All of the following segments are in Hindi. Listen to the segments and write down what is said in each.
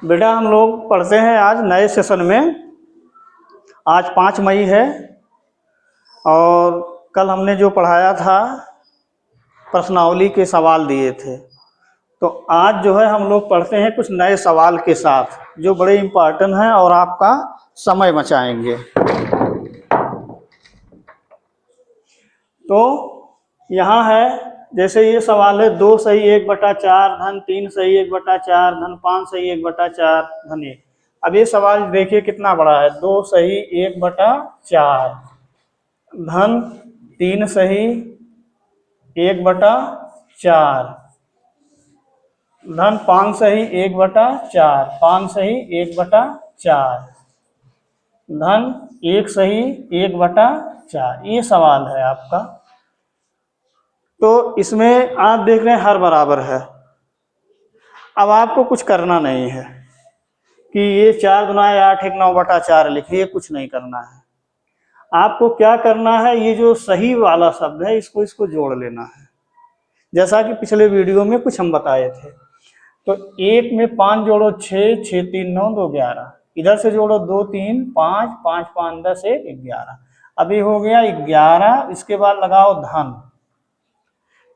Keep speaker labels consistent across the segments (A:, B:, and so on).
A: बेटा हम लोग पढ़ते हैं आज नए सेशन में। आज 5 मई है और कल हमने जो पढ़ाया था प्रश्नावली के सवाल दिए थे, तो आज जो है हम लोग पढ़ते हैं कुछ नए सवाल के साथ जो बड़े इम्पोर्टेंट हैं और आपका समय बचाएंगे। तो यहाँ है, जैसे ये सवाल है 2 सही 1/4 धन 3 सही 1/4 धन 5 सही 1/4 धन 1। अब ये सवाल देखिए कितना बड़ा है। 2 सही 1/4 धन 3 सही 1/4 धन 5 सही 1/4 5 सही 1/4 धन 1 सही 1/4। ये सवाल है आपका। तो इसमें आप देख रहे हैं हर बराबर है। अब आपको कुछ करना नहीं है कि ये 4 गुना 8 1 9/4 लिखिए, कुछ नहीं करना है। आपको क्या करना है, ये जो सही वाला शब्द है इसको जोड़ लेना है, जैसा कि पिछले वीडियो में कुछ हम बताए थे। तो 1 में 5 जोड़ो 6 6 3 9 2 11, इधर से जोड़ो 2 3 5 5 5 10 1 11। अभी हो गया 11। इसके बाद लगाओ धन,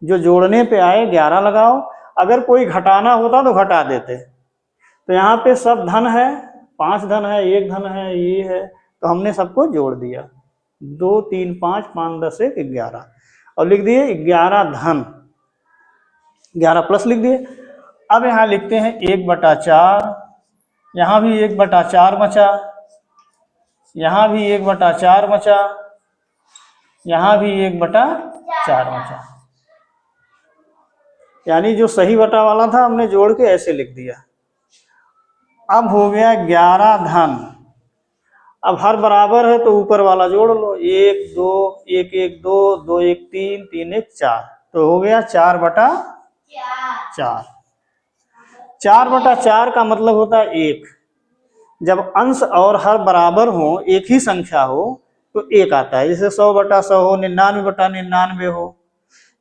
A: जो जोड़ने पे आए 11 लगाओ। अगर कोई घटाना होता तो घटा देते। तो यहाँ पे सब धन है, 5 धन है, 1 धन है, ये है, तो हमने सबको जोड़ दिया। 2 3 5 5 10 1 11 और लिख दिए 11 धन 11 प्लस लिख दिए। अब यहाँ लिखते हैं 1/4, यहाँ भी 1/4 बचा, यहाँ भी 1/4 बचा, यहाँ भी 1/4 बचा। यानी जो सही बटा वाला था हमने जोड़ के ऐसे लिख दिया। अब हो गया 11 धन। अब हर बराबर है तो ऊपर वाला जोड़ लो, 1 2 1 1 2 2 1 3 3 1 4, तो हो गया 4/4। 4/4 का मतलब होता है 1। जब अंश और हर बराबर हो, एक ही संख्या हो, तो 1 आता है। जैसे 100/100 हो, 99/99 हो,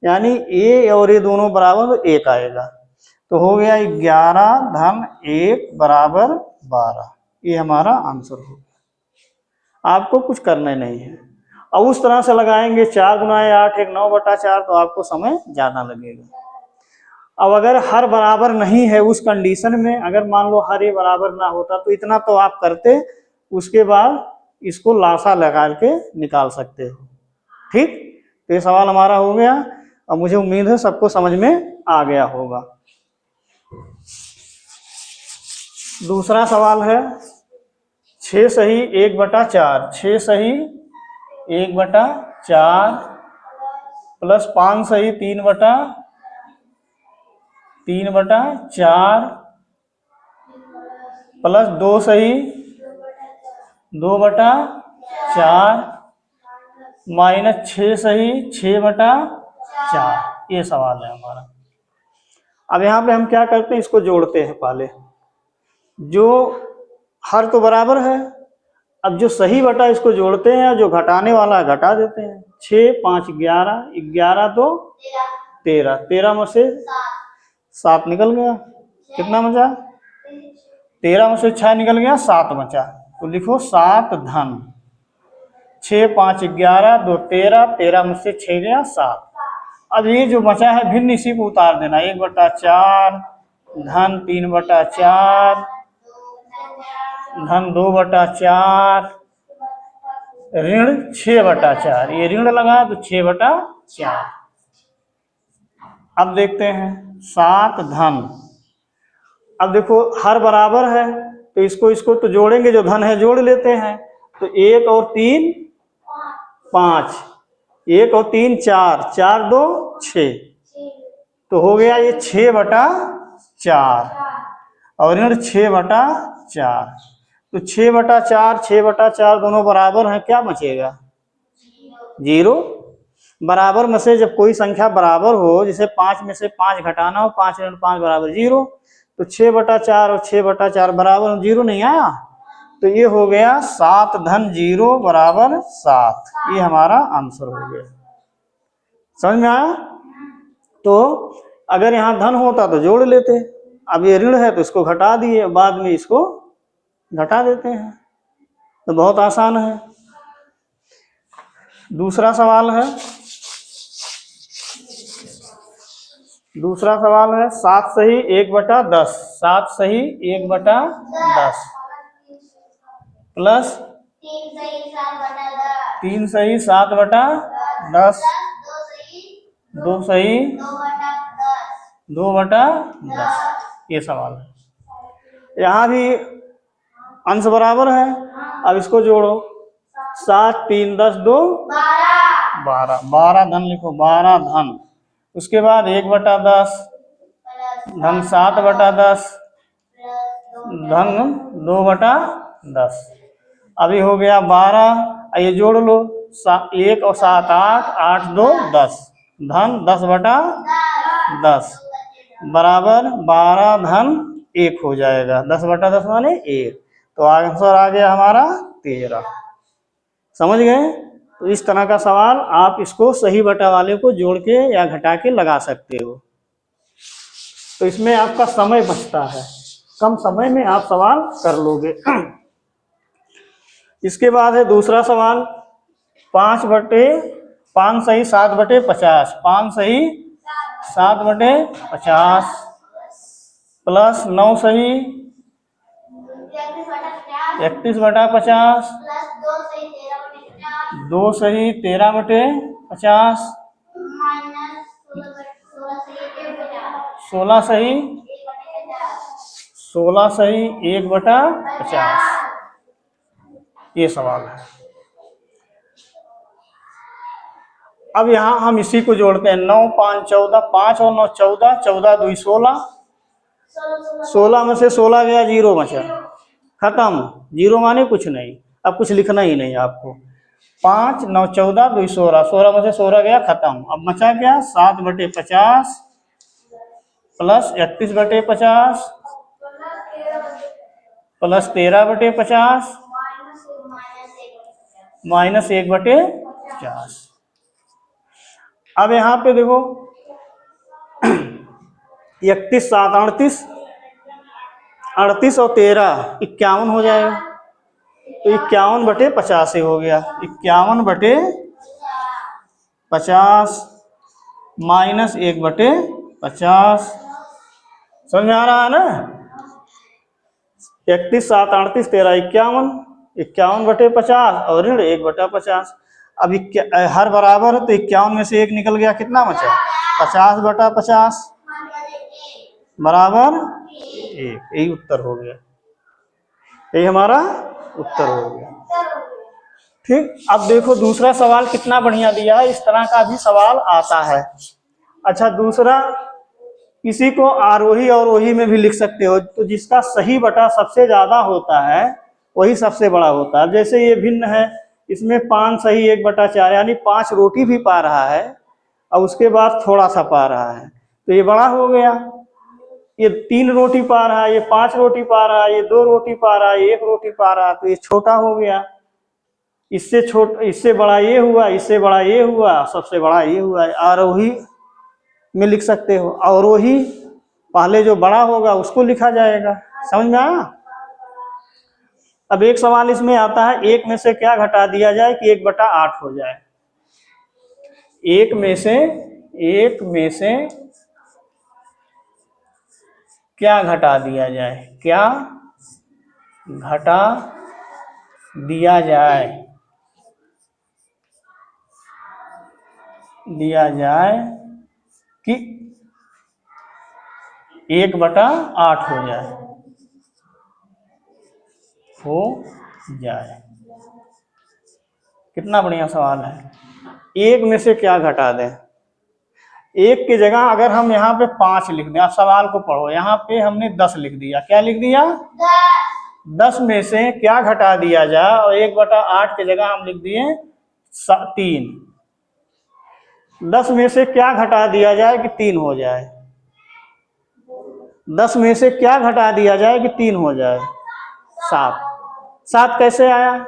A: यानी ये और ये दोनों बराबर तो 1 आएगा। तो हो गया 11 धन 1 बराबर 12। ये हमारा आंसर हो गया। आपको कुछ करना नहीं है। अब उस तरह से लगाएंगे 4 गुना 8 1 9/4, तो आपको समय ज्यादा लगेगा। अब अगर हर बराबर नहीं है, उस कंडीशन में अगर मान लो हर ये बराबर ना होता तो इतना तो आप करते, उसके बाद इसको लासा लगा के निकाल सकते हो। ठीक, तो ये सवाल हमारा हो गया। अब मुझे उम्मीद है सबको समझ में आ गया होगा। दूसरा सवाल है 6 सही 1/4 6 सही 1/4 प्लस 5 सही 3/4 प्लस 2 सही 2/4 माइनस 6 सही 6/4। ये सवाल है हमारा। अब यहाँ पे हम क्या करते हैं, इसको जोड़ते हैं पहले। जो हर तो बराबर है, अब जो सही बटा इसको जोड़ते हैं, जो घटाने वाला है घटा देते हैं। 6 5 11 11 तो 13, 13 में से 7 निकल गया। कितना बचा? 13 में से 6 निकल गया, 7 बचा। तो लिखो 7 धन 6 5 11 2 13, 13 में से 6 गया 7। अब ये जो बचा है भिन्न इसी को उतार देना। 1/4 धन 3/4 धन 2/4 ऋण 6/4। ये ऋण लगा तो 6/4। अब देखते हैं 7 धन। अब देखो हर बराबर है तो इसको तो जोड़ेंगे, जो धन है जोड़ लेते हैं। तो 1 और 3 5, 1 और 3 4, 4 2 6, तो हो गया ये 6/4 और ऋण 6/4। तो 6/4 6/4 दोनों बराबर हैं, क्या बचेगा? 0। बराबर में से जब कोई संख्या बराबर हो, जैसे 5 में से 5 घटाना हो, 5 ऋण 5 बराबर 0, तो 6/4 और 6/4 बराबर 0 नहीं आया, तो ये हो गया 7 धन 0 बराबर 7। ये हमारा आंसर हो गया। समझ में आया? तो अगर यहाँ धन होता तो जोड़ लेते, अब ये ऋण है तो इसको घटा दिए, बाद में इसको घटा देते हैं, तो बहुत आसान है। दूसरा सवाल है, 7 सही 1/10, 7 सही 1/10 प्लस 3 सही 7/10, 2 सही 2/10। ये सवाल है। यहाँ भी अंश बराबर है, अब इसको जोड़ो, 7 3 10 2 12, 12 धन लिखो, 12 धन, उसके बाद 1/10 धन 7/10 धन 2/10। अभी हो गया 12, ये जोड़ लो, 1 और 7 8, 8 2 10 धन 10/10 बराबर 12 धन 1 हो जाएगा, 10/10 माने 1, तो आंसर आ गया हमारा 13। समझ गए? तो इस तरह का सवाल आप इसको सही बटा वाले को जोड़ के या घटा के लगा सकते हो, तो इसमें आपका समय बचता है, कम समय में आप सवाल कर लोगे। इसके बाद है दूसरा सवाल, 5 सही 7/50, 5 सही 7/50 प्लस 9 सही 31/50, 2 सही 13/50, 16 सही 1/50। ये सवाल है। अब यहाँ हम इसी को जोड़ते हैं, 9 5 14, 5 और 9 14, 14 2 16, 16 में से 16 गया, 0 बचा, खत्म। 0 माने कुछ नहीं, अब कुछ लिखना ही नहीं आपको। 5 9 14 2 16, 16 में से 16 गया, खत्म। अब बचा क्या, 7/50 प्लस 31/50 प्लस 13/50 माइनस 1/50। अब यहाँ पे देखो, 31 7 38, 38 और 13 51 हो जाएगा, तो 51/50 से हो गया, 51/50 माइनस 1/50। समझ में आ रहा है ना? 31 7 38 13 51, 51/50 और ऋण 1/50। अब हर बराबर है तो 51 में से 1 निकल गया, कितना बचा, 50/50 बराबर 1। यही उत्तर हो गया, यही हमारा उत्तर हो गया। ठीक, अब देखो दूसरा सवाल कितना बढ़िया दिया है, इस तरह का भी सवाल आता है। अच्छा, दूसरा, इसी को आरोही और अवरोही में भी लिख सकते हो, तो जिसका सही बटा सबसे ज्यादा होता है वही सबसे बड़ा होता है। जैसे ये भिन्न है, इसमें 5 सही 1/4, यानी 5 रोटी भी पा रहा है और उसके बाद थोड़ा सा पा रहा है, तो ये बड़ा हो गया। ये 3 रोटी पा रहा है, ये 5 रोटी पा रहा है, ये 2 रोटी पा रहा है, 1 रोटी पा रहा है, तो ये छोटा हो गया। इससे बड़ा ये हुआ, इससे बड़ा ये हुआ, सबसे बड़ा ये हुआ। आरोही में लिख सकते हो, अवरोही पहले जो बड़ा होगा उसको लिखा जाएगा। समझ में आया? अब एक सवाल इसमें आता है, 1 में से क्या घटा दिया जाए कि 1/8 हो जाए। 1 में से क्या घटा दिया जाए, क्या घटा दिया जाए कि 1/8 हो जाए। कितना बढ़िया सवाल है। 1 में से क्या घटा दें, 1 की जगह अगर हम यहाँ पे 5 लिख दें, आप सवाल को पढ़ो, यहाँ पे हमने 10 लिख दिया, क्या लिख दिया, 10 में से क्या घटा दिया जाए, और 1/8 की जगह हम लिख दिए 3। 10 में से क्या घटा दिया जाए कि 3 हो जाए, 10 में से क्या घटा दिया जाए कि 3 हो जाए, 7। 7 कैसे आया,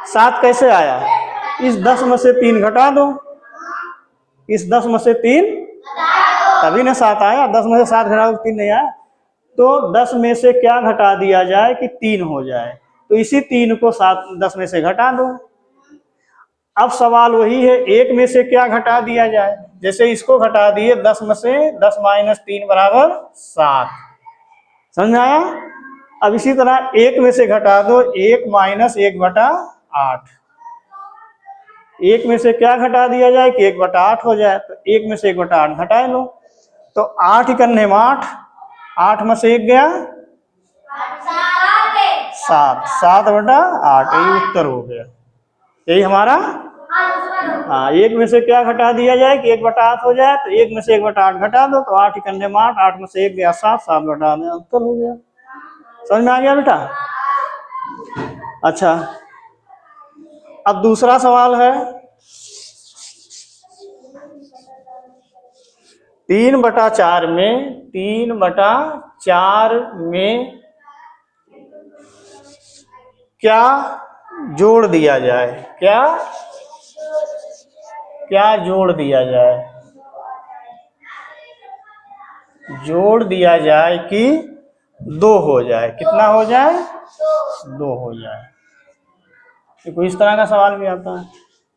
A: 7 कैसे आया, इस 10 में से 3 घटा दो, इस 10 में से 3 तभी ना 7 आया। 10 में से 7 घटाओ 3 नहीं आया। तो 10 में से क्या घटा दिया जाए कि 3 हो जाए, तो इसी 3 को 10 में से घटा दो। अब सवाल वही है, 1 में से क्या घटा दिया जाए। जैसे इसको घटा दिए 10 में से 10 माइनस 3 बराबर 7, समझ में आया। अब इसी तरह 1 में से घटा दो 1 माइनस 1/8। 1 में से क्या घटा दिया जाए कि 1/8 हो जाए, तो 1 में से 1/8 घटा लो। तो 8 इकन्ने में 8, 8 में से 1 गया 7, 7/8, यही उत्तर हो गया, यही हमारा। हाँ, 1 में से क्या घटा दिया जाए कि 1/8 हो जाए, तो 1 में से 1/8 घटा दो, तो 8 इकन्ने में 8, 8 में से 1 गया 7, 7/8 में उत्तर हो गया। समझ में आ गया बेटा। अच्छा, अब दूसरा सवाल है, 3/4 में 3/4 में क्या जोड़ दिया जाए, क्या जोड़ दिया जाए, जोड़ दिया जाए कि 2 हो जाए, कितना हो जाए, 2 हो जाए। देखो इस तरह का सवाल भी आता है,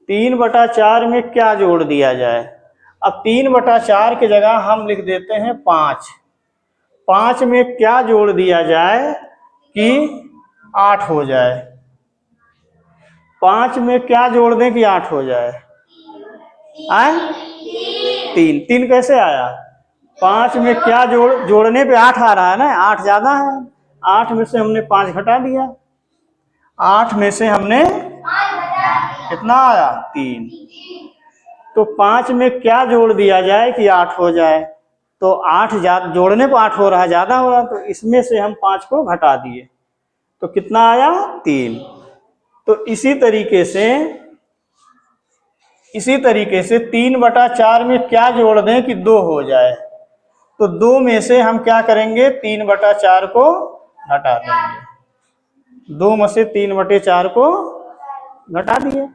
A: 3/4 में क्या जोड़ दिया जाए। अब 3/4 की जगह हम लिख देते हैं 5। 5 में क्या जोड़ दिया जाए कि 8 हो जाए। 5 में क्या जोड़ दें कि 8 हो जाए, आए 3। 3 कैसे आया, 5 में क्या जोड़ने पे 8 आ रहा है ना, 8 ज्यादा है। 8 में से हमने 5 घटा दिया, 8 में से हमने कितना आया 3। तो 5 में क्या जोड़ दिया जाए कि 8 हो जाए, तो 8 जोड़ने पर 8 हो रहा है, ज्यादा हो रहा है, तो इसमें से हम 5 को घटा दिए, तो कितना आया 3। तो इसी तरीके से 3/4 में क्या जोड़ दें कि 2 हो जाए, तो 2 में से हम क्या करेंगे 3/4 को घटा देंगे। 2 में से 3/4 को घटा दिए।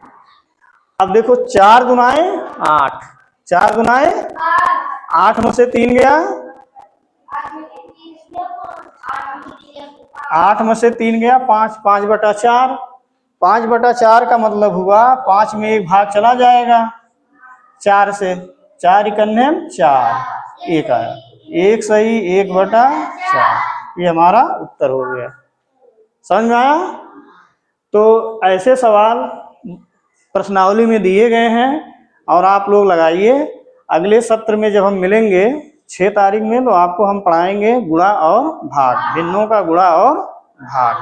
A: अब देखो 4 गुनाए 8, 4 गुनाए 8 में से 3 गया, 8 में से 3 गया 5, 5/4। 5/4 का मतलब हुआ 5 में एक भाग चला जाएगा 4 से, 4 इकन्ने 4, 1 आया, 1 सही 1/4, ये हमारा उत्तर हो गया। समझ में आया। तो ऐसे सवाल प्रश्नावली में दिए गए हैं और आप लोग लगाइए। अगले सत्र में जब हम मिलेंगे 6 तारीख में, तो आपको हम पढ़ाएंगे गुणा और भाग, भिन्नों का गुणा और भाग।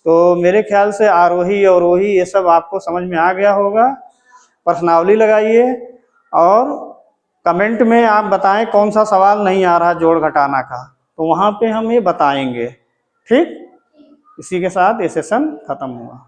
A: तो मेरे ख्याल से आरोही अवरोही ये सब आपको समझ में आ गया होगा। प्रश्नावली लगाइए और कमेंट में आप बताएं कौन सा सवाल नहीं आ रहा जोड़ घटाना का, तो वहाँ पे हम ये बताएंगे। ठीक, इसी के साथ ये सेशन खत्म हुआ।